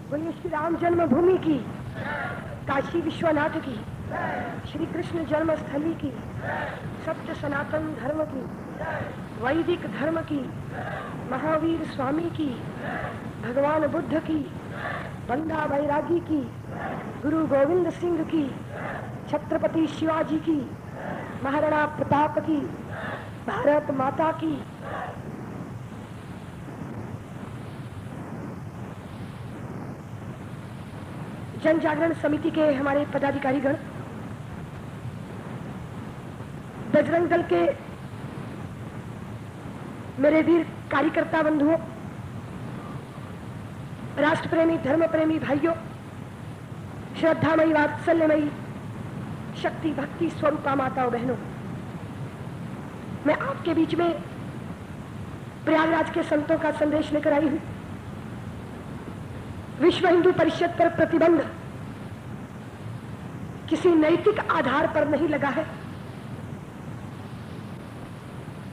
बोलिए श्री राम जन्मभूमि की, काशी विश्वनाथ की, श्री कृष्ण जन्मस्थली की, सत्य सनातन धर्म की, वैदिक धर्म की, महावीर स्वामी की, भगवान बुद्ध की, बंदा बैरागी की, गुरु गोविंद सिंह की, छत्रपति शिवाजी की, महाराणा प्रताप की, भारत माता की। जन जागरण समिति के हमारे पदाधिकारीगण, बजरंग दल के मेरे वीर कार्यकर्ता बंधुओं, राष्ट्र प्रेमी धर्म प्रेमी भाइयों, श्रद्धामयी वात्सल्यमयी शक्ति भक्ति स्वरूपा माताओं बहनों, मैं आपके बीच में प्रयागराज के संतों का संदेश लेकर आई हूं। विश्व हिंदू परिषद पर प्रतिबंध किसी नैतिक आधार पर नहीं लगा है।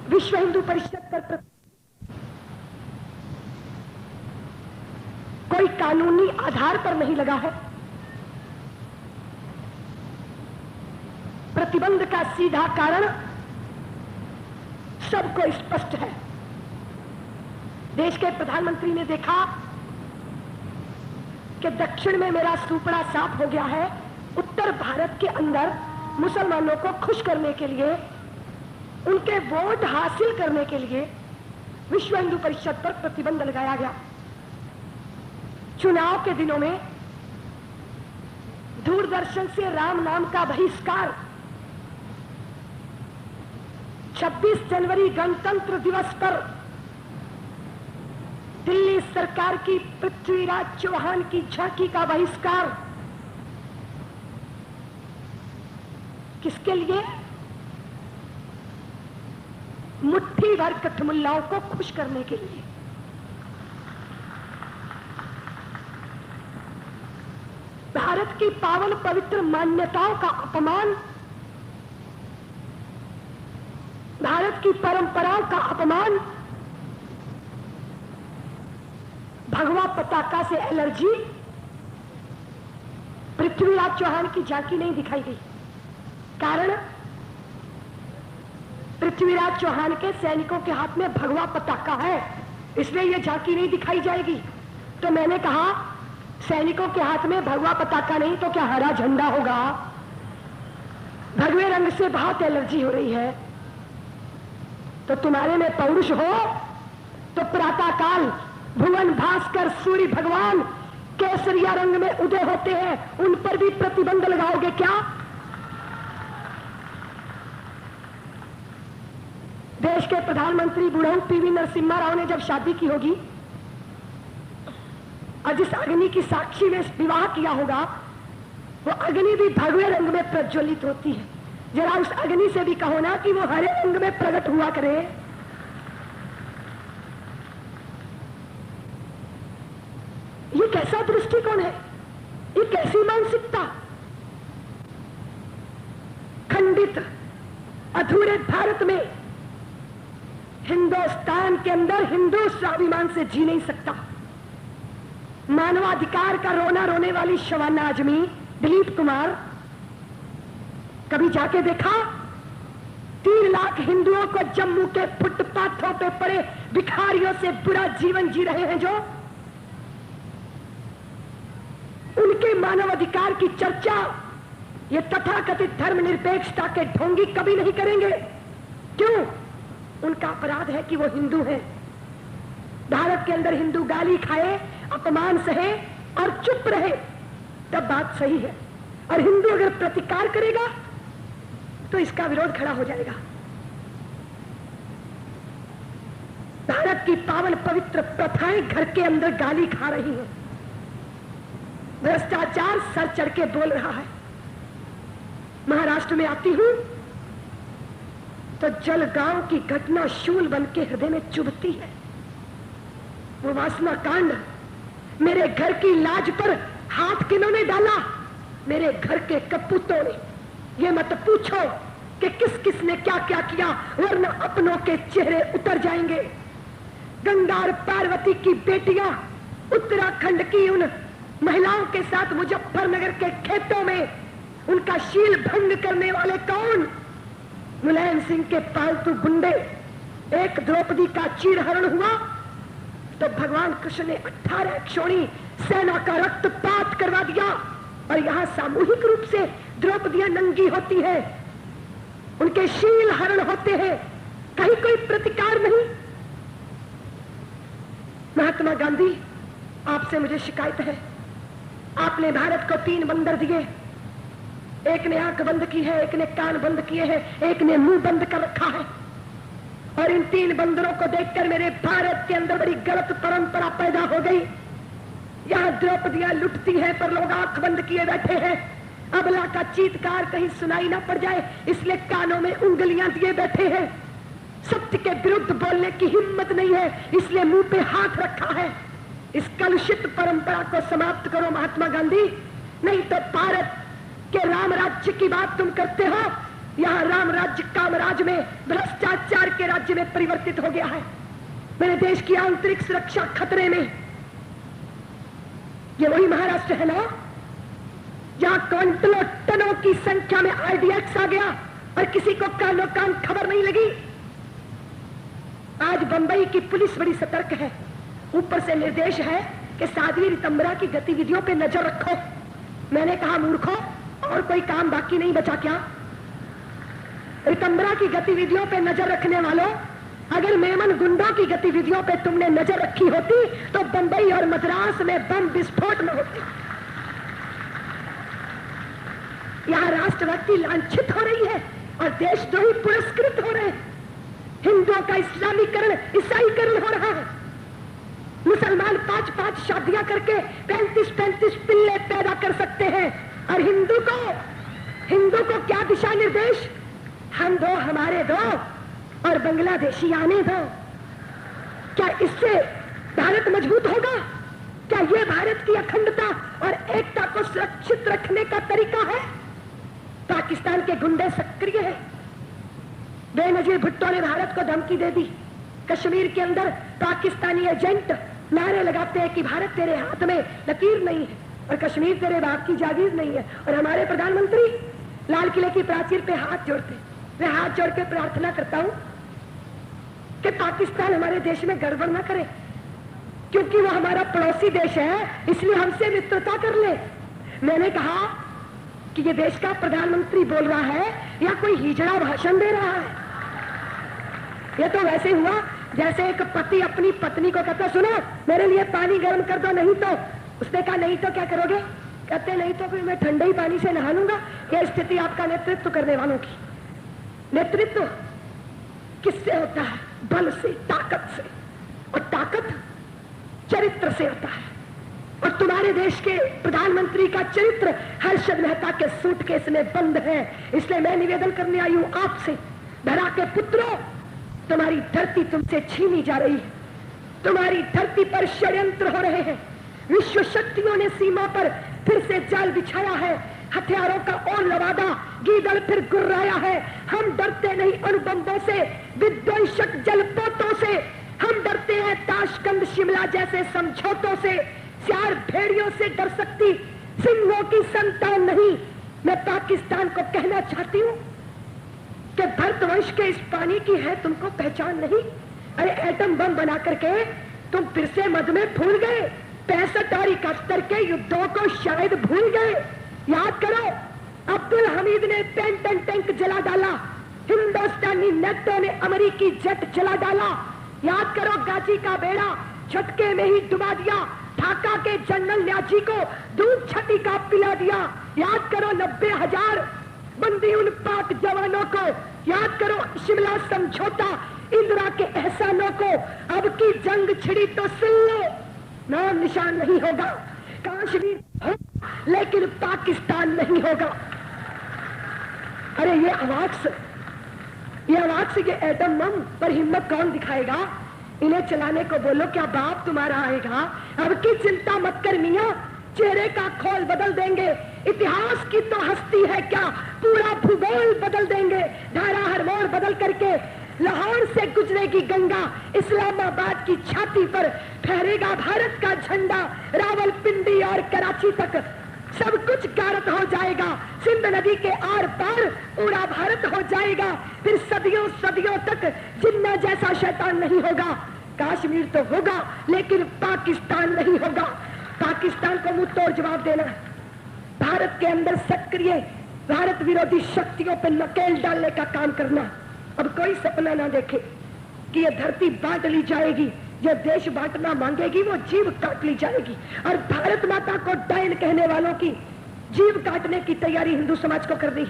विश्व हिंदू परिषद पर कोई कानूनी आधार पर नहीं लगा है। प्रतिबंध का सीधा कारण सबको स्पष्ट है। देश के प्रधानमंत्री ने देखा कि दक्षिण में मेरा सुपड़ा साफ हो गया है, उत्तर भारत के अंदर मुसलमानों को खुश करने के लिए, उनके वोट हासिल करने के लिए विश्व हिंदू परिषद पर प्रतिबंध लगाया गया। चुनाव के दिनों में दूरदर्शन से राम नाम का बहिष्कार, 26 जनवरी गणतंत्र दिवस पर दिल्ली सरकार की पृथ्वीराज चौहान की झांकी का बहिष्कार, किसके लिए? मुट्ठी भर कठमुल्लाओं को खुश करने के लिए। भारत की पावन पवित्र मान्यताओं का अपमान, भारत की परंपराओं का अपमान, भगवा पताका से एलर्जी, पृथ्वीराज चौहान की झांकी नहीं दिखाई गई। कारण पृथ्वीराज चौहान के सैनिकों के हाथ में भगवा पताका है, इसलिए यह झांकी नहीं दिखाई जाएगी। तो मैंने कहा सैनिकों के हाथ में भगवा पताका नहीं तो क्या हरा झंडा होगा? भगवे रंग से बहुत एलर्जी हो रही है। तो तुम्हारे में पौरुष हो तो प्रातःकाल भुवन भास्कर सूर्य भगवान केसरिया रंग में उदय होते हैं, उन पर भी प्रतिबंध लगाओगे क्या? देश के प्रधानमंत्री बुढ़ऊ पीवी नरसिम्हा राव ने जब शादी की होगी और जिस अग्नि की साक्षी में विवाह किया होगा, वो अग्नि भी भगवे रंग में प्रज्वलित होती है। जरा उस अग्नि से भी कहो ना कि वो हरे रंग में प्रकट हुआ करे। ये कैसा दृष्टिकोण है? ये कैसी मानसिकता? खंडित अधूरे भारत में हिंदुस्तान के अंदर हिंदू स्वाभिमान से जी नहीं सकता। मानवाधिकार का रोना रोने वाली शवाना आजमी, दिलीप कुमार, कभी जाके देखा 3 लाख हिंदुओं को जम्मू के फुटपाथों पे पड़े भिखारियों से बुरा जीवन जी रहे हैं, जो उनके मानवाधिकार की चर्चा ये तथाकथित धर्मनिरपेक्षता के ढोंगी कभी नहीं करेंगे। क्यों? उनका अपराध है कि वो हिंदू हैं। भारत के अंदर हिंदू गाली खाए, अपमान सहे और चुप रहे तब बात सही है, और हिंदू अगर प्रतिकार करेगा तो इसका विरोध खड़ा हो जाएगा। भारत की पावन पवित्र प्रथाएं घर के अंदर गाली खा रही हैं। भ्रष्टाचार सर चढ़ के बोल रहा है। महाराष्ट्र में आती हूं तो जलगांव की घटना शूल बन के हृदय में चुभती है। वो वासना कांड, मेरे घर की लाज पर हाथ किन्होंने डाला? मेरे घर के कपूतों ने। ये मत पूछो कि किस किस ने क्या क्या किया, वरना अपनों के चेहरे उतर जाएंगे। गंगा और पार्वती की बेटियां उत्तराखंड की उन महिलाओं के साथ मुजफ्फरनगर के खेतों में उनका शील भंग करने वाले कौन? मुलायम सिंह के पालतू गुंडे। एक द्रौपदी का चीरहरण हुआ तो भगवान कृष्ण ने 18 क्षोणी सेना का रक्तपात करवा दिया, और यहां सामूहिक रूप से द्रौपदियां नंगी होती है, उनके शील हरण होते हैं, कहीं कोई प्रतिकार नहीं। महात्मा गांधी, आपसे मुझे शिकायत है, आपने भारत को 3 बंदर दिए, एक ने आंख बंद की है, एक ने कान बंद किए हैं, एक ने मुंह बंद कर रखा है, और इन 3 बंदरों को देखकर मेरे भारत के अंदर बड़ी गलत परंपरा पैदा हो गई। यहां द्रौपदियां लुटती हैं पर लोग आंख बंद किए बैठे हैं, अबला का चीत्कार कहीं सुनाई ना पड़ जाए इसलिए कानों में उंगलियां दिए बैठे हैं, सत्य के विरुद्ध बोलने की हिम्मत नहीं है इसलिए मुंह पे हाथ रखा है। इस कलुषित परंपरा को समाप्त करो महात्मा गांधी, नहीं तो भारत के राम राज्य की बात तुम करते हो, यहां राम राज्य कामराज में, भ्रष्टाचार के राज्य में परिवर्तित हो गया है। मेरे देश की आंतरिक सुरक्षा खतरे में। ये वही महाराष्ट्र है ना जहां क्विंटलों टनों की संख्या में आरडीएक्स आ गया और किसी को कानो कान खबर नहीं लगी। आज बंबई की पुलिस बड़ी सतर्क है, ऊपर से निर्देश है कि साध्वी रितंबरा की गतिविधियों पे नजर रखो। मैंने कहा मूर्खों, और कोई काम बाकी नहीं बचा क्या? रितंबरा की गतिविधियों पे नजर रखने वालों, अगर मेमन गुंडों की गतिविधियों पे तुमने नजर रखी होती तो बंबई और मद्रास में बम विस्फोट न होते। यहां राष्ट्रभक्ति लांछित हो रही है और देशद्रोही पुरस्कृत हो रहे हैं। हिंदुओं का इस्लामीकरण, ईसाईकरण हो रहा है। मुसलमान 5-5 शादियां करके 35-35 पिल्ले पैदा कर सकते हैं, और हिंदू को क्या दिशा निर्देश? हम दो, हमारे दो, और बांग्लादेशी आने दो। क्या इससे भारत मजबूत होगा? क्या यह भारत की अखंडता और एकता को सुरक्षित रखने का तरीका है? पाकिस्तान के गुंडे सक्रिय है। बेनजीर भुट्टो ने भारत को धमकी दे दी। कश्मीर के अंदर पाकिस्तानी एजेंट नारे लगाते हैं कि भारत तेरे हाथ में लकीर नहीं है और कश्मीर तेरे बाप की जागीर नहीं है, और हमारे प्रधानमंत्री लाल किले की प्राचीर पे हाथ जोड़ते। मैं हाथ जोड़ के प्रार्थना करता हूं कि पाकिस्तान हमारे देश में गड़बड़ ना करे, क्योंकि वो हमारा पड़ोसी देश है, इसलिए हमसे मित्रता कर ले। मैंने कहा कि ये देश का प्रधानमंत्री बोल रहा है या कोई हिजड़ा भाषण दे रहा है? ये तो वैसे हुआ जैसे एक पति अपनी पत्नी को कहता, सुनो मेरे लिए पानी गर्म कर दो, नहीं तो। उसने कहा नहीं तो क्या करोगे? कहते नहीं तो फिर मैं ठंडे ही पानी से नहा लूंगा। यह स्थिति आपका नेतृत्व करने वालों की। नेतृत्व किससे होता है? बल से, ताकत से, और ताकत चरित्र से होता है। और तुम्हारे देश के प्रधानमंत्री का चरित्र हर्षद मेहता के सूटकेस में बंद है। इसलिए मैं निवेदन करने आई हूं आपसे, धरा के पुत्रों, तुम्हारी धरती तुमसे छीनी जा रही है। तुम्हारी धरती पर षड्यंत्र हो रहे हैं। विश्व शक्तियों ने सीमा पर फिर से जाल बिछाया है। हथियारों का और लवादा गीदड़ फिर गुर्राया है। हम डरते नहीं अणुबंबों से, विध्वंसक जलपोतों से। हम डरते हैं ताशकंद शिमला जैसे समझौतों से। चार भेड़ियों से डर सकती सिंहों की संतान नहीं। मैं पाकिस्तान को कहना चाहती हूं कि भरतवंश के इस पानी की है तुमको पहचान नहीं। अरे एटम बम बना करके तुम फिर से मद में भूल गए। 65 और 71 के युद्धों को शायद भूल गए। याद करो, अब्दुल हमीद ने पेंटन टैंक जला डाला, हिंदुस्तानी नेटो ने अमेरिकी जेट जला डाला। याद करो, गाजी का बेड़ा झटके में ही डुबा दिया। ढाका के जनरल न्याजी को दूध छठी का पिला दिया। याद करो 90,000 बंदी उन पाक जवानों को। याद करो शिमला समझौता, इंदिरा के एहसानों को। अब की जंग छिड़ी तो सुन लो, नाम निशान नहीं होगा। कश्मीर हो लेकिन पाकिस्तान नहीं होगा। अरे ये आवाज से ये एटम बम पर हिम्मत कौन दिखाएगा? इन्हें चलाने को बोलो, क्या बाप तुम्हारा आएगा? अब की चिंता मत कर मियां, चेहरे का खोल बदल देंगे। इतिहास की तो हस्ती है क्या, पूरा भूगोल बदल देंगे। धारा हर मोड़ बदल करके लाहौर से गुजरेगी गंगा, इस्लामाबाद की छाती पर फहरेगा भारत का झंडा, रावलपिंडी और कराची तक सब कुछ गारत हो जाएगा, सिंध नदी के आर पार पूरा भारत हो जाएगा, फिर सदियों सदियों तक जिन्ना जैसा शैतान नहीं होगा। कश्मीर तो होगा लेकिन पाकिस्तान नहीं होगा। पाकिस्तान को मुंह तोड़ जवाब देना, भारत के अंदर सक्रिय भारत विरोधी शक्तियों पर नकेल डालने का काम करना। अब कोई सपना ना देखे कि ये धरती बांट ली जाएगी, ये देश बांटना मांगेगी वो जीव काट ली जाएगी। और भारत माता को डायन कहने वालों की जीव काटने की तैयारी हिंदू समाज को कर दी।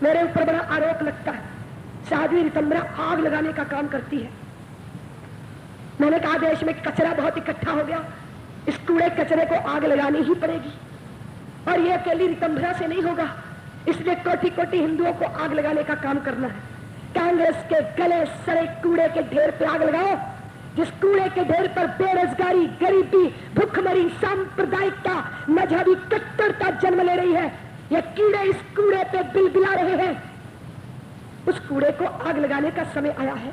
मेरे ऊपर बड़ा आरोप लगता है साध्वी रितंबरा आग लगाने का काम करती है। मैंने कहा देश में कचरा बहुत इकट्ठा हो गया, इस कूड़े कचरे को आग लगानी ही पड़ेगी और ये अकेली रितंबरा से नहीं होगा, इसलिए कोटि कोटि हिंदुओं को आग लगाने का काम करना है। कांग्रेस के गले सड़े कूड़े के ढेर पर आग लगाओ, जिस कूड़े के ढेर पर बेरोजगारी, गरीबी, भुखमरी, सांप्रदायिकता, मजहबी कट्टरता जन्म ले रही है, ये कीड़े इस कूड़े पे बिलबिला रहे हैं, उस कूड़े को आग लगाने का समय आया है।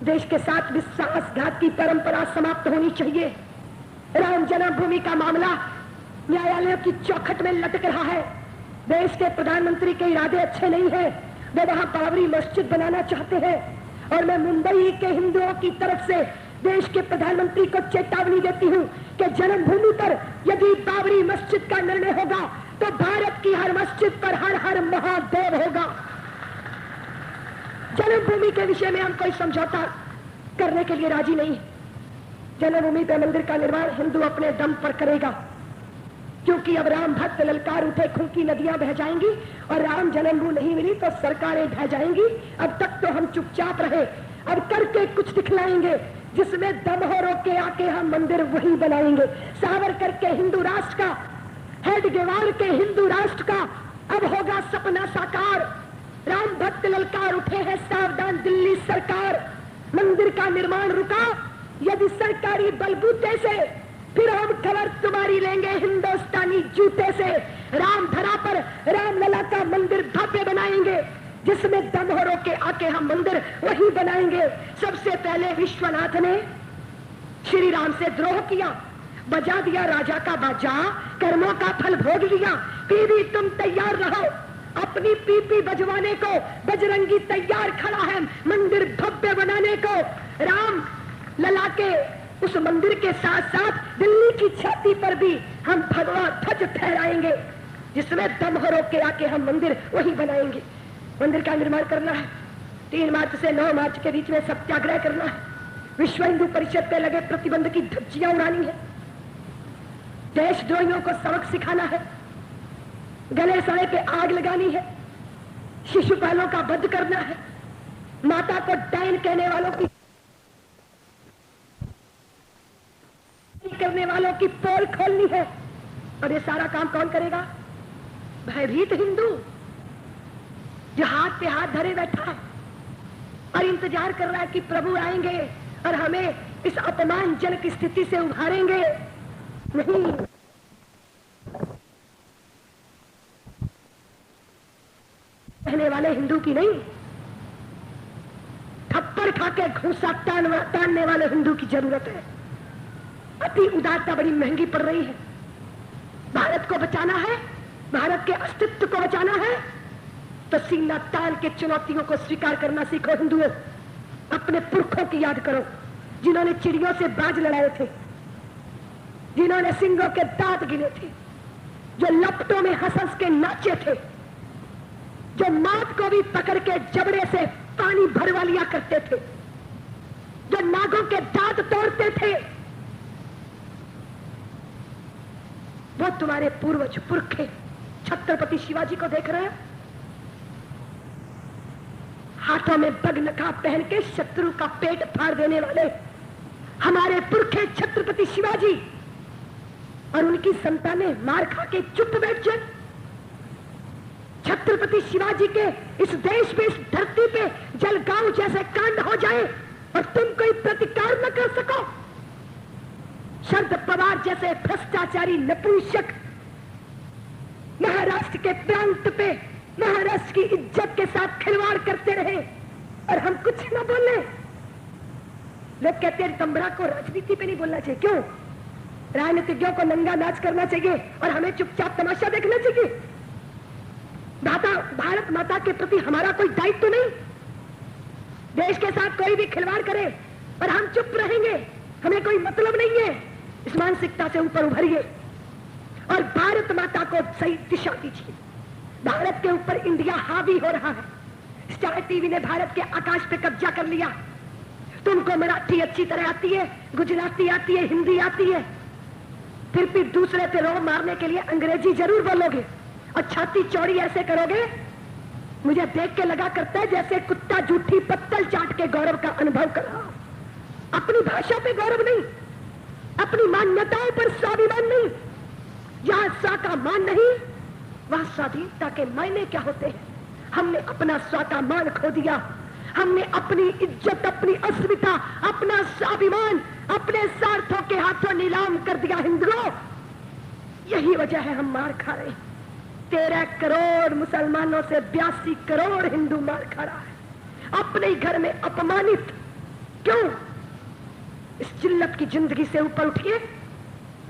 देश के साथ विश्वासघात की परंपरा समाप्त होनी चाहिए। राम जन्मभूमि का मामला न्यायालयों की चौखट में लटक रहा है। देश के प्रधानमंत्री के इरादे अच्छे नहीं है, वे वहां बाबरी मस्जिद बनाना चाहते हैं और मैं मुंबई के हिंदुओं की तरफ से देश के प्रधानमंत्री को चेतावनी देती हूं कि जन्मभूमि पर यदि बाबरी मस्जिद का निर्णय होगा तो भारत की हर मस्जिद पर हर हर महादेव होगा। जन्मभूमि के विषय में हम कोई समझौता करने के लिए राजी नहीं। जन्मभूमि पे मंदिर का निर्माण हिंदू अपने दम पर करेगा, क्योंकि अब राम भक्त ललकार उठे, खून की नदियां बह जाएंगी और राम जन्मभूमि नहीं मिली तो सरकारें ढह जाएंगी। अब तक तो हम चुपचाप रहे, अब करके कुछ दिखलाएंगे, जिसमें दम हो रोके आके हम मंदिर वही बनाएंगे। सावरकर के हिंदू राष्ट्र का, हेडगेवार के हिंदू राष्ट्र का अब होगा सपना साकार। राम भक्त ललकार उठे हैं, सावधान दिल्ली सरकार, मंदिर का निर्माण रुका यदि सरकारी बलबूते से, फिर हम खबर तुम्हारी लेंगे हिंदुस्तानी जूते से। राम धरा पर रामलला का मंदिर भव्य बनाएंगे, जिसमें दम हो रोके आके हम मंदिर वही बनाएंगे। सबसे पहले विश्वनाथ ने श्री राम से द्रोह किया, बजा दिया राजा का बाजा, कर्मों का फल भोग लिया। फिर भी तुम तैयार रहो, अपनी पीपी बजवाने को बजरंगी तैयार खड़ा है मंदिर भव्य बनाने को। राम लला के उस मंदिर के साथ साथ दिल्ली की छाती पर भी हम भगवा ध्वज फहराएंगे, जिसमें दम हो रोक के आके हम मंदिर वही बनाएंगे। मंदिर का निर्माण करना है, 3 मार्च से 9 मार्च के बीच में सत्याग्रह करना है, विश्व हिंदू परिषद पे लगे प्रतिबंध की धज्जियां उड़ानी है, देशद्रोहियों को सबक सिखाना है, गले सड़े पे आग लगानी है, शिशुपालों का वध करना है, माता को डायन कहने वालों की करने वालों की पोल खोलनी है। और ये सारा काम कौन करेगा? भयभीत हिंदू जो हाथ पे हाथ धरे बैठा है और इंतजार कर रहा है कि प्रभु आएंगे और हमें इस अपमानजनक स्थिति से उभारेंगे। नहीं, कहने वाले हिंदू की नहीं, थप्पड़ खाके घूसा तानने वाले हिंदू की जरूरत है। अति उदारता बड़ी महंगी पड़ रही है। भारत को बचाना है, भारत के अस्तित्व को बचाना है, तो सीना तान के चुनौतियों को स्वीकार करना सीखो हिंदुओं। अपने पुरखों की याद करो, जिन्होंने चिड़ियों से बाज लड़ाए थे, जिन्होंने सिंगों के दांत गिने थे, जो लपटों में हंस हंस के नाचे थे, जो मौत को भी पकड़ के जबड़े से पानी भरवा लिया करते थे, जो नागों के दांत तोड़ते थे, वो तुम्हारे पूर्वज पुरखे। छत्रपति शिवाजी को देख रहे हैं, हाथों में बगनका पहन के शत्रु का पेट फाड़ देने वाले हमारे पुरखे छत्रपति शिवाजी, और उनकी संतानें मार खा के चुप बैठ जाए। छत्रपति शिवाजी के इस देश में, इस धरती पे जलगांव जैसे कांड हो जाए और तुम कोई प्रतिकार न कर सको। शरद पवार जैसे भ्रष्टाचारी नपुंसक महाराष्ट्र के प्रांत पे महाराष्ट्र की इज्जत के साथ खिलवाड़ करते रहे, और हम कुछ ना बोले। लोग कहते हैं तंबरा को राजनीति पे नहीं बोलना चाहिए। क्यों? राजनीतिज्ञों को नंगा नाच करना चाहिए और हमें चुपचाप तमाशा देखना चाहिए। भारत माता के प्रति हमारा कोई दायित्व तो नहीं। देश के साथ कोई भी खिलवाड़ करे और हम चुप रहेंगे, हमें कोई मतलब नहीं है। इस मानसिकता से ऊपर उभरिए और भारत माता को सही दिशा दीजिए। भारत के ऊपर इंडिया हावी हो रहा है। स्टार टीवी ने भारत के आकाश पे कब्जा कर लिया। तुमको मराठी अच्छी तरह आती है, गुजराती आती है, हिंदी आती है, फिर भी दूसरे पे रोब मारने के लिए अंग्रेजी जरूर बोलोगे और छाती चौड़ी ऐसे करोगे। मुझे देख के लगा करता है जैसे कुत्ता जूठी पत्तल चाट के गौरव का अनुभव कर रहा। अपनी भाषा पे गौरव नहीं, अपनी मान्यताओं पर स्वाभिमान नहीं। जहां स्व का मान नहीं वहां स्वाधीनता के मायने क्या होते हैं। हमने अपना स्व का मान खो दिया। हमने अपनी इज्जत, अपनी अस्मिता, अपना स्वाभिमान अपने स्वार्थों के हाथों नीलाम कर दिया। हिंदुओं, यही वजह है हम मार खा रहे हैं। 13 करोड़ मुसलमानों से 82 करोड़ हिंदू मार खा रहा है। अपने ही घर में अपमानित। क्यों? इस जिल्लत की जिंदगी से ऊपर उठिए।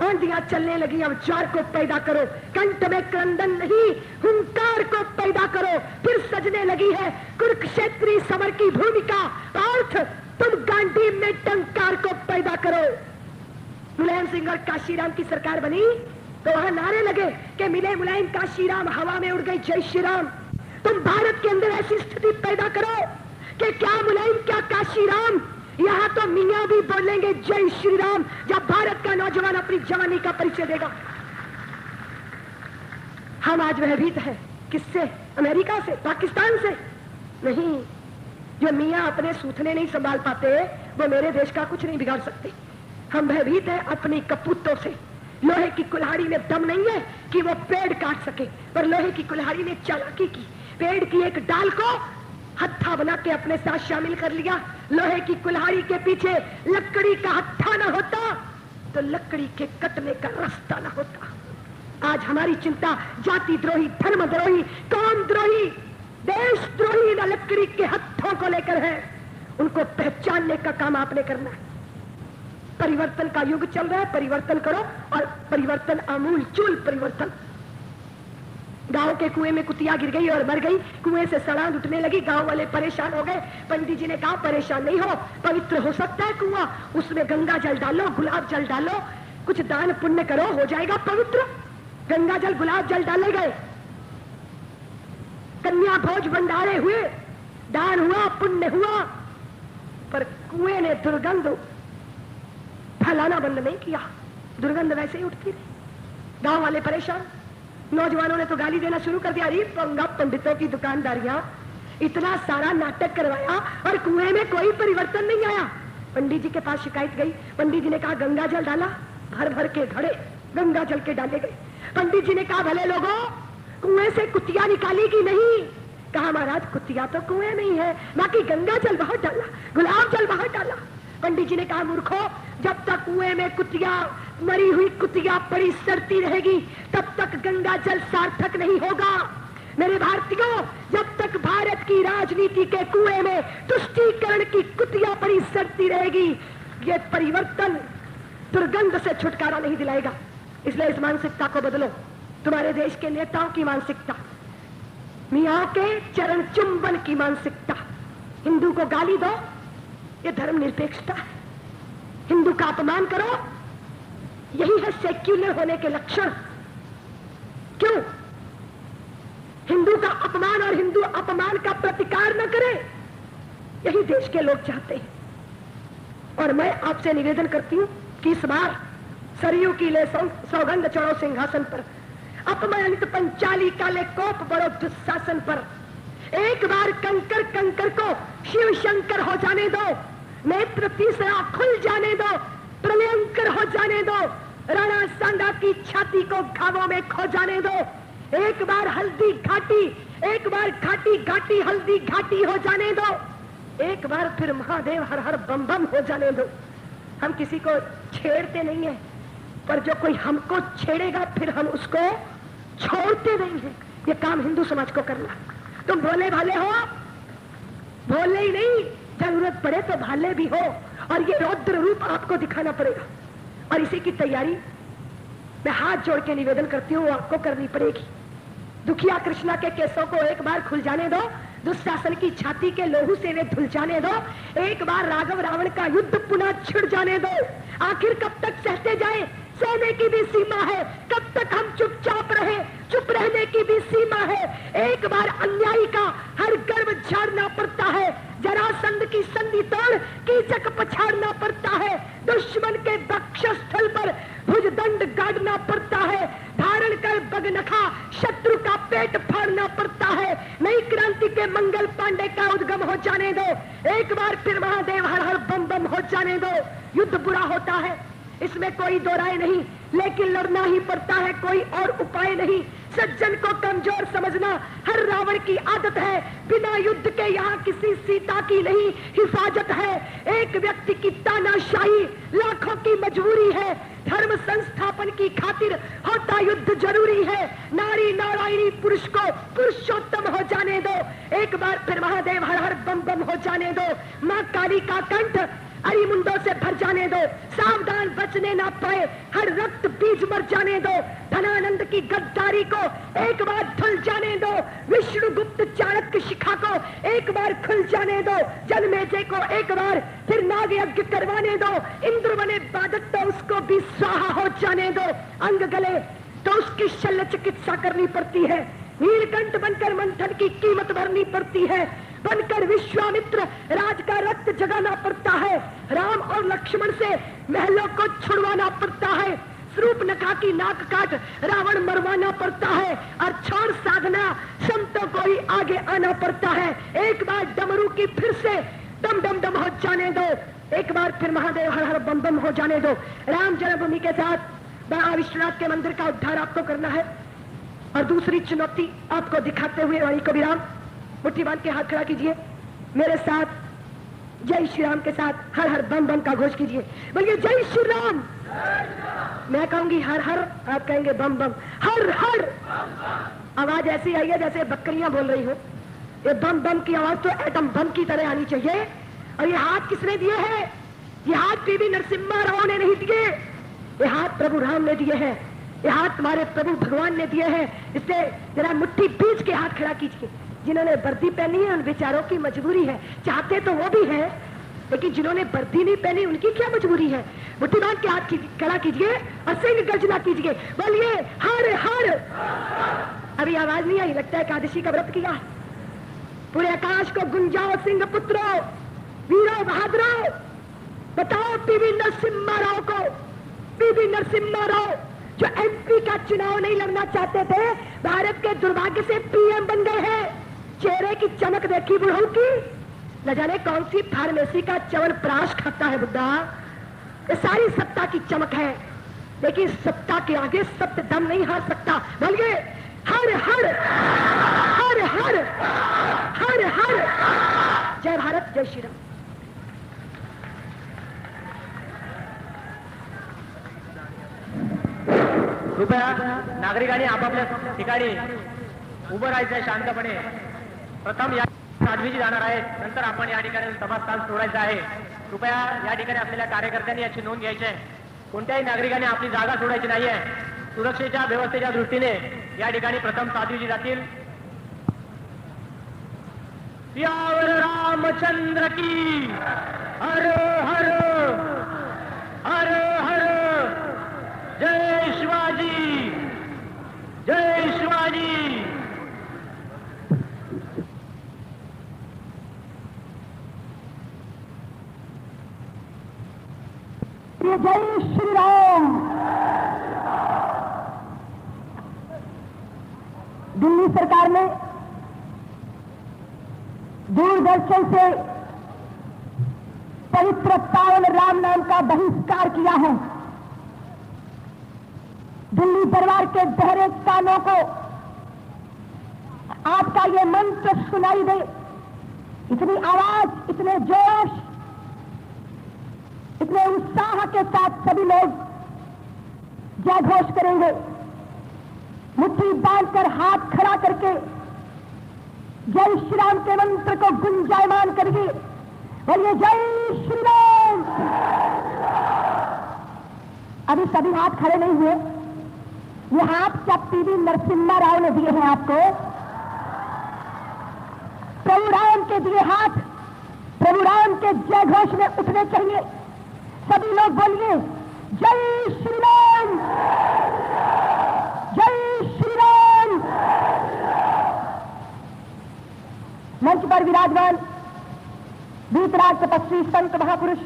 आंधियां चलने लगी, अब ज्वार को पैदा करो। कंठ में क्रंदन नहीं, हुंकार को पैदा करो। फिर सजने लगी है कुरुक्षेत्री समर की भूमिका। अर्थ, तुम गांधी में टंकार को पैदा करो। मुलायम सिंह और काशीराम की सरकार बनी तो वहां नारे लगे कि मिले मुलायम काशीराम, हवा में उड़ गई जय श्री राम। तुम भारत के अंदर ऐसी स्थिति पैदा करो कि क्या मुलायम क्या काशीराम, यहां तो मियां भी बोलेंगे जय श्री राम जब भारत का नौजवान अपनी जवानी का परिचय देगा। हम आज भयभीत है। किससे? अमेरिका से, पाकिस्तान से नहीं। जो मियां अपने सूथने नहीं संभाल पाते वो मेरे देश का कुछ नहीं बिगाड़ सकते। हम भयभीत है अपनी कपूतों से। लोहे की कुल्हाड़ी में दम नहीं है कि वो पेड़ काट सके, पर लोहे की कुल्हाड़ी ने चालाकी की। पेड़ की एक डाल को हत्था बना के अपने साथ शामिल कर लिया। लोहे की कुल्हाड़ी के पीछे लकड़ी का हत्था न होता तो लकड़ी के कटने का रास्ता न होता। आज हमारी चिंता जाति द्रोही, धर्म द्रोही, कौम द्रोही, देश द्रोही न लकड़ी के हत्थों को लेकर है। उनको पहचानने का काम आपने करना है। परिवर्तन का युग चल रहा है, परिवर्तन करो और परिवर्तन आमूल चूल परिवर्तन। गांव के कुएं में कुतिया गिर गई और मर गई। कुएं से सड़ांध उठने लगी, गांव वाले परेशान हो गए। पंडित जी ने कहा परेशान नहीं हो, पवित्र हो सकता है कुआं, उसमें गंगा जल डालो, गुलाब जल डालो, कुछ दान पुण्य करो, हो जाएगा पवित्र। गंगा जल गुलाब जल डाले गए, कन्या भोज भंडारे हुए, दान हुआ, पुण्य हुआ, पर कुएं ने दुर्गंध फैलाना बंद नहीं किया। दुर्गंध वैसे ही उठती रही। गांव वाले परेशान, नौजवानों ने तो गाली देना शुरू कर दिया। अरे पंगा पंडितों की दुकानदारियां, इतना सारा नाटक करवाया और कुएं में कोई परिवर्तन नहीं आया। पंडित जी के पास शिकायत गई। पंडित जी ने कहा गंगा जल डाला, भर भर के घड़े गंगा जल के डाले गए। पंडित जी ने कहा भले लोगों, कुएं से कुतिया निकाली कि नहीं? कहा महाराज कुतिया तो कुएं में ही है, बाकी गंगा जल बाहर डाला, गुलाब जल बाहर डाला। पंडित जी ने कहा मूर्खो, जब तक कुएं में कुतिया, मरी हुई कुतिया पड़ी सड़ती रहेगी तब तक गंगा जल सार्थक नहीं होगा। मेरे भारतीयों, जब तक भारत की राजनीति के कुएं में तुष्टीकरण की कुतिया पड़ी सड़ती रहेगी, ये परिवर्तन दुर्गंध से छुटकारा नहीं दिलाएगा। इसलिए इस मानसिकता को बदलो। तुम्हारे देश के नेताओं की मानसिकता, मियां के चरण चुंबन की मानसिकता, हिंदू को गाली दो, ये धर्मनिरपेक्षता है। हिंदू का अपमान करो, यही है सेक्युलर होने के लक्षण। क्यों? हिंदू का अपमान और हिंदू अपमान का प्रतिकार न करे, यही देश के लोग चाहते हैं। और मैं आपसे निवेदन करती हूं कि इस बार सरयू की ले सौगंध चढ़ो सिंहासन पर, अपमानित पंचाली काले कोप बड़ो दुशासन पर। एक बार कंकर कंकर को शिव शंकर हो जाने दो, नेत्र तीसरा खुल जाने दो, प्रलयंकर हो जाने दो, राणा सांगा की छाती को घावों में खो जाने दो। एक बार हल्दी घाटी, एक बार घाटी घाटी हल्दी घाटी हो जाने दो, एक बार फिर महादेव हर हर बम बम हो जाने दो। हम किसी को छेड़ते नहीं है, पर जो कोई हमको छेड़ेगा फिर हम उसको छोड़ते नहीं है। ये काम हिंदू समाज को करना। तुम भोले भाले हो, बोलने ही नहीं, जरूरत पड़े तो भाले भी हो, और ये रौद्र रूप आपको दिखाना पड़ेगा। और इसी की तैयारी मैं हाथ जोड़ के निवेदन करती हूँ, आपको करनी पड़ेगी। दुखिया कृष्णा के केसों को एक बार खुल जाने दो, दुशासन की छाती के लोहू से वे धुल जाने दो, एक बार राघव रावण का युद्ध पुनः छिड़ जाने दो। आखिर कब तक सहते जाए, सहने की भी सीमा है। कब तक हम चुपचाप रहे, चुप रहने की भी सीमा है। एक बार अन्यायी का हर गर्व झाड़ना पड़ता है, जरासंध की संधि तोड़ कीचक पछाड़ना पड़ता है, दुश्मन के वक्षस्थल पर भुजदंड गाड़ना पड़ता है, धारण कर बगनखा शत्रु का पेट फाड़ना पड़ता है। नई क्रांति के मंगल पांडे का उद्गम हो जाने दो, एक बार फिर महादेव हर हर बम बम हो जाने दो। युद्ध बुरा होता है, इसमें कोई दो राय नहीं, लेकिन लड़ना ही पड़ता है, कोई और उपाय नहीं। सज्जन को कमजोर समझना हर रावण की आदत है। बिना युद्ध के यहाँ किसी सीता की नहीं हिफाजत है। एक व्यक्ति की तानाशाही लाखों की मजबूरी है। धर्म संस्थापन की खातिर होता युद्ध जरूरी है। नारी नारायणी पुरुष को पुरुषोत्तम हो जाने दो, एक बार फिर महादेव हर हर बम बम हो जाने दो। माँ काली का कंठ अरिमुंडों से भर जाने दो, सावधान बचने ना पाए हर रक्त बीज मर जाने दो। धनानंद की गद्दारी को एक बार धुल जाने दो, विष्णुगुप्त चाणक्य शिखा को एक बार खुल जाने दो, जन्मेजय को एक बार फिर नाग यज्ञ करवाने दो, इंद्र बने बादक तो उसको भी स्वाहा हो जाने दो। अंग गले तो उसकी शल्य चिकित्सा करनी पड़ती है, नीलकंठ बनकर मंथन की कीमत भरनी पड़ती है, बनकर विश्वामित्र राज का रक्त जगाना पड़ता है, राम और लक्ष्मण से महलों को छुड़वाना पड़ता है, शूर्पणखा की नाक काट रावण मरवाना पड़ता है, और छोड़ साधना संतों को ही आगे आना पड़ता है। एक बार डमरू की फिर से डम डम डम हो जाने दो, एक बार फिर महादेव हर हर बम बम हो जाने दो। राम जन्मभूमि के साथ बाबा विश्वनाथ के मंदिर का उद्धार आपको करना है, और दूसरी चुनौती आपको दिखाते हुए वाणी को विराम। मुट्ठी बांध के हाथ खड़ा कीजिए, मेरे साथ जय श्री राम के साथ हर हर बम बम का घोष कीजिए। बोलिए जय श्री राम। मैं कहूंगी हर हर, आप कहेंगे बम बम। हर हर आवाज ऐसी आई है जैसे बकरियां बोल रही हो। ये बम बम की आवाज तो एटम बम की तरह आनी चाहिए। और ये हाथ किसने दिए हैं? ये हाथ पीवी नरसिम्हा राव ने नहीं दिए, ये हाथ प्रभु राम ने दिए हैं, ये हाथ तुम्हारे प्रभु भगवान ने दिए हैं। इससे जरा मुट्ठी बीच के हाथ खड़ा कीजिए। जिन्होंने वर्दी पहनी है उन बेचारों की मजबूरी है, चाहते तो वो भी है, लेकिन जिन्होंने वर्दी नहीं पहनी उनकी क्या मजबूरी है। मुट्ठी बांध के हाथ खड़ा कीजिए और सिंह गर्जना कीजिए, बोलिए हर हर। अभी आवाज नहीं आई, लगता है एकादशी का व्रत किया। पूरे आकाश को गुंजाओ सिंह पुत्रो, वीरो बहादुरो, बताओ पीवी नरसिम्हा राव को, पीवी नरसिम्हा राव जो एमपी का चुनाव नहीं लड़ना चाहते थे, भारत के दुर्भाग्य से पीएम बन गए हैं। चेहरे की चमक देखी बुढ़ऊ की, न जाने कौन सी फार्मेसी का च्यवनप्राश खाता है बुड्ढा। ये सारी सत्ता की चमक है, लेकिन सत्ता के आगे सत्य दम नहीं हार सकता। बोलिए हर हर हर हर हर हर। जय भारत, जय श्री राम। कृपया नागरिकांनी आपापल्या ठिकाणी उभं राहायचं शांतपणे। प्रथम या साध्वीजी जाणार आहेत, नंतर आपण या ठिकाणी सभास्थान सोडायचं आहे। कृपया या ठिकाणी असलेल्या कार्यकर्त्यांनी याची नोंद घ्यायची आहे। कोणत्याही नागरिकांनी आपली जागा सोडायची नाहीये। सुरक्षेच्या व्यवस्थेच्या दृष्टीने या ठिकाणी प्रथम साध्वीजी जातील। सियावर रामचंद्र की हर हर हर हर। जय शिवाजी, जय शिवाजी। जय श्री राम। दिल्ली सरकार ने दूरदर्शन से पवित्र पावन राम नाम का बहिष्कार किया है। दिल्ली दरबार के बहरे कानों को आपका ये मंत्र सुनाई दे, इतनी आवाज, इतने जोश, इतने उत्साह के साथ सभी लोग जय घोष करेंगे। मुट्ठी बांधकर हाथ खड़ा करके जय श्री राम के मंत्र को गुंजायमान करिए। बोलिए जय श्री राम। अभी सभी हाथ खड़े नहीं हुए, ये हाथ क्या पीवी नरसिम्हा राव ने दिए हैं आपको? प्रभु राम के दिए हाथ प्रभु राम के जय घोष में उठने चाहिए। सभी लोग बोलिए जय श्री राम, जय श्री राम। मंच पर विराजमान वीतराग तपस्वी संत महापुरुष,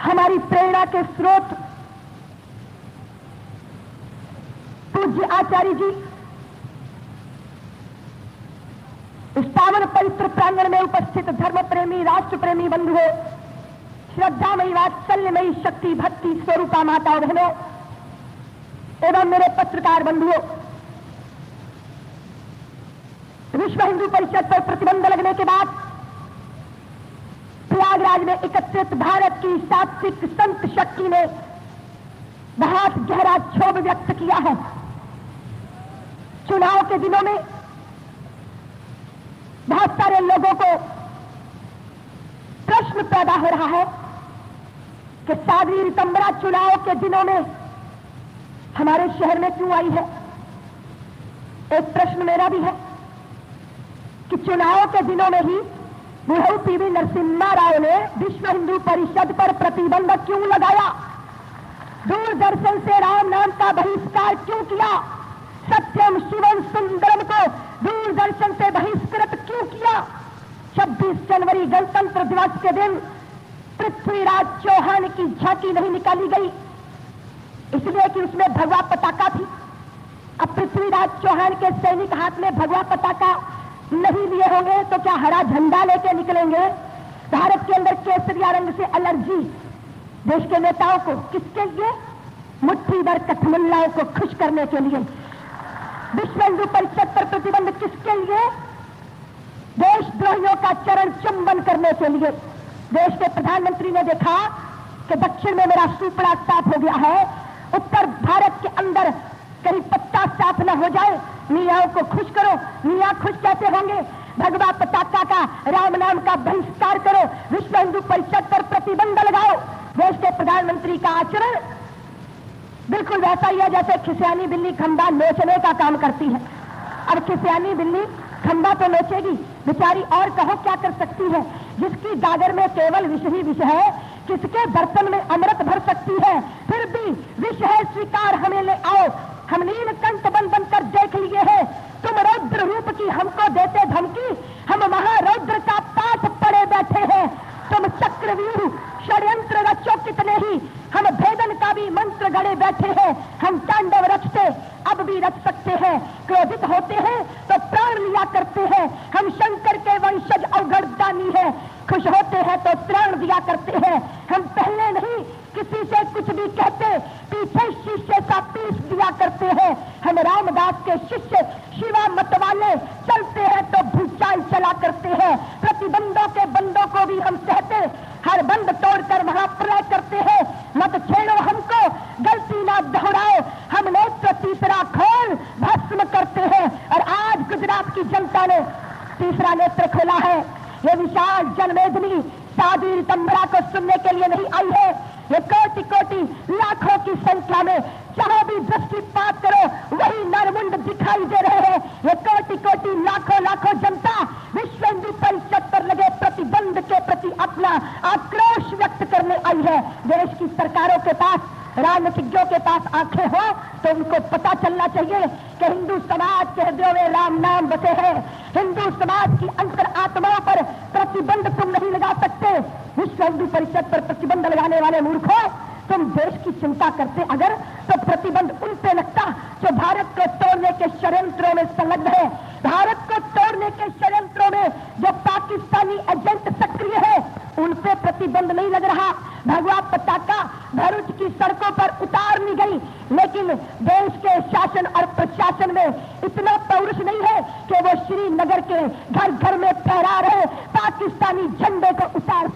हमारी प्रेरणा के स्रोत पूज्य आचार्य जी, इस पावन पवित्र प्रांगण में उपस्थित धर्म प्रेमी राष्ट्र प्रेमी बंधुओं, श्रद्धामयी वात्सल्यमयी शक्ति भक्ति स्वरूपा माता और बहनों एवं मेरे पत्रकार बंधुओं, विश्व हिंदू परिषद पर प्रतिबंध लगने के बाद प्रयागराज में एकत्रित भारत की सात्विक संत शक्ति ने बहुत गहरा क्षोभ व्यक्त किया है। चुनाव के दिनों में बहुत सारे लोगों को प्रश्न पैदा हो रहा है कि साध्वी ऋतंबरा चुनाव के दिनों में हमारे शहर में क्यों आई है। एक प्रश्न मेरा भी है कि चुनाव के दिनों में ही बुढ़ऊ पीवी नरसिम्हा राव ने विश्व हिंदू परिषद पर प्रतिबंध क्यों लगाया? दूरदर्शन से राम नाम का बहिष्कार क्यों किया? सत्यम शिवम सुंदरम को दूरदर्शन से बहिष्कृत क्यों किया? 26 जनवरी गणतंत्र दिवस के दिन पृथ्वीराज चौहान की झांकी नहीं निकाली गई, इसलिए कि उसमें भगवा पताका थी। अब पृथ्वीराज चौहान के सैनिक हाथ में भगवा पताका नहीं लिए होंगे तो क्या हरा झंडा लेके निकलेंगे? भारत के अंदर केसरिया रंग से एलर्जी देश के नेताओं को किसके लिए? मुट्ठी भर कठमुल्लाओं को खुश करने के लिए। विश्व हिंदू परिषद पर प्रतिबंध किसके लिए? देशद्रोहियों का चरण चुंबन करने के लिए। देश के प्रधानमंत्री ने देखा कि दक्षिण में मेरा सुपड़ा साफ हो गया है, उत्तर भारत के अंदर कहीं पत्ता साफ न हो जाए, मियाओं को खुश करो। मियां खुश कैसे होंगे? भगवा पताका का राम नाम का बहिष्कार करो, विश्व हिंदू परिषद पर प्रतिबंध लगाओ। देश के प्रधानमंत्री का आचरण बिल्कुल वैसा ही है जैसे खिसियानी बिल्ली खंबा नोचने का काम करती है। अब खिसियानी बिल्ली खंबा तो नोचेगी बेचारी, और कहो क्या कर सकती है? जिसकी गागर में केवल विष ही विष है, किसके बर्तन में अमृत भर सकती है? फिर भी विष है स्वीकार हमें ले आओ। हम नीलकंठ बन बनकर देख लिए हैं, तुम रौद्र रूप की हमको देते धमकी, हम महारौद्र का पाठ पढ़े बैठे हैं। तुम चक्रव्यूह षड्यंत्र रचो कितने ही, हम भेदन का भी मंत्र गढ़े बैठे हैं। हम तांडव रचते अब भी रच सकते हैं, क्रोधित होते हैं तो प्राण लिया करते हैं। हम शंकर के वंशज अवघड़दानी है, खुश होते हैं तो प्राण दिया करते हैं। हम पहले नहीं किसी से कुछ भी कहते, पीछे शिष्य सा पीस दिया करते हैं। हम रामदास के शिष्य शिवा मत वाले, चलते हैं तो भूचाल चला करते हैं। प्रतिबंधों के बंदों को भी हम सहते, हर बंद तोड़कर महाप्रलय करते हैं। मत छेड़ो हमको, गलती ना दोहराओ, हम नेत्र तीसरा खोल भस्म करते हैं। और आज गुजरात की जनता ने तीसरा नेत्र खोला है। ये विशाल जनमेदिनी साध्वी ऋतंबरा को सुनने के लिए नहीं आई है। ये कोटि कोटि लाखों की संख्या में जहां भी दृष्टिपात करो वही नरमुंड दिखाई दे रहे हैं। ये कोटि कोटि लाखों लाखों जनता विश्व हिंदू परिषद पर लगे प्रतिबंध के प्रति अपना आक्रोश व्यक्त करने आई है। देश की सरकारों के पास, राजनीतिज्ञों के पास आंखें हो तो उनको पता चलना चाहिए कि हिंदू समाज के हृदयों में राम नाम बसे हैं। हिंदू समाज की अंतर आत्माओं पर प्रतिबंध तुम नहीं लगा सकते। विश्व हिंदू परिषद पर प्रतिबंध लगाने वाले मूर्खों, तुम देश की चिंता करते अगर तो प्रतिबंध उन पे लगता जो भारत को तोड़ने के षड्यंत्रों में संलग्न है। भारत को तोड़ने के षड्यंत्रों में जो पाकिस्तानी एजेंट सक्रिय है उन पे प्रतिबंध नहीं लग रहा। भगवा पताका भरूच की सड़कों पर उतार ली गई, लेकिन देश के शासन और प्रशासन में इतना पौरुष नहीं है कि वो श्रीनगर के घर घर में फहरा रहे पाकिस्तानी झंडे को उतार